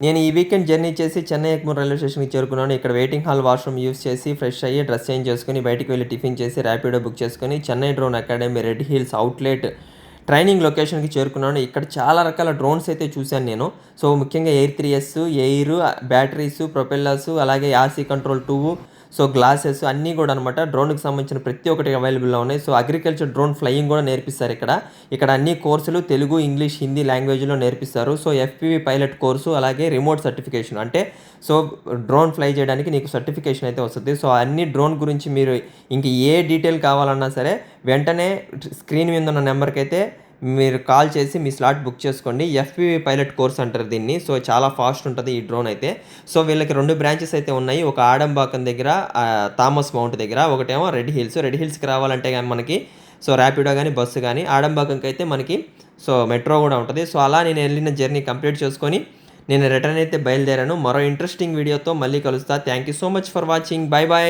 నేను ఈ weekend journey చేసి చెన్నై ఎగ్మోర్ రైల్వే స్టేషన్‌కి చేరుకున్నాను. ఇక్కడ వెయిటింగ్ హాల్ వాష్‌రూమ్ యూజ్ చేసి, ఫ్రెష్ అయ్యి, డ్రెస్ చేంజ్ చేసుకొని, బయటికి వెళ్లి టిఫిన్ చేసి, ర్యాపిడో బుక్ చేసుకొని, Chennai drone academy, red hills outlet training లొకేషన్‌కి చేరుకున్నాను. ఇక్కడ చాలా రకాల డ్రోన్స్ అయితే చూశాను నేను. సో, ముఖ్యంగా ఎయిర్ 3ఎస్, ఎయిర్, బ్యాటరీస్, ప్రొపెల్లర్స్ అలాగే యాసీ కంట్రోల్ 2 సో, గ్లాసెస్ అన్నీ గూడా అనమాట. డ్రోన్‌కి సంబంధించిన ప్రతి ఒక్కటి అవైలబుల్‌లో ఉన్నాయి. సో, అగ్రికల్చర్ డ్రోన్ ఫ్లయింగ్ గూడా నేర్పిస్తారు ఇక్కడ. ఇక్కడ అన్ని కోర్సులు తెలుగు, ఇంగ్లీష్, హిందీ లాంగ్వేజ్‌లో నేర్పిస్తారు. సో, ఎఫ్‌పివి పైలట్ కోర్సు అలాగే రిమోట్ సర్టిఫికేషన్ అంటే సో, డ్రోన్ ఫ్లై చేయడానికి నీకు సర్టిఫికేషన్ అయితే వస్తది. సో, అన్ని డ్రోన్ గురించి మీరు ఇంక ఏ డీటెయిల్ కావాలన్నా సరే వెంటనే స్క్రీన్ మీద ఉన్న నెంబర్‌కైతే మీరు కాల్ చేసి మీ స్లాట్ బుక్ చేసుకోండి. ఎఫ్‌పివి పైలట్ కోర్స్ అంటారు దీన్ని. సో, చాలా ఫాస్ట్ ఉంటది ఈ డ్రోన్ అయితే. సో, వీళ్ళకి 2 బ్రాంచెస్ అయితే ఉన్నాయి. ఒక ఆడంబాకం దగ్గర థామస్ మౌంట్ దగ్గర. ఒకటేమో రెడ్ హిల్స్. రెడ్ హిల్స్‌కి రావాలంటే గాని మనకి సో, ర్యాపిడో గాని, బస్సు గాని, ఆడంబాకంకైతే మనకి సో, మెట్రో గూడా ఉంటది. సో, అలా నేను ఎళ్ళిన జర్నీ కంప్లీట్ చేసుకొని నేను రిటర్న్ అయితే బయలుదేరాను. మరో ఇంట్రెస్టింగ్ వీడియోతో మళ్ళీ కలుస్తా. Thank you so much for watching. By by.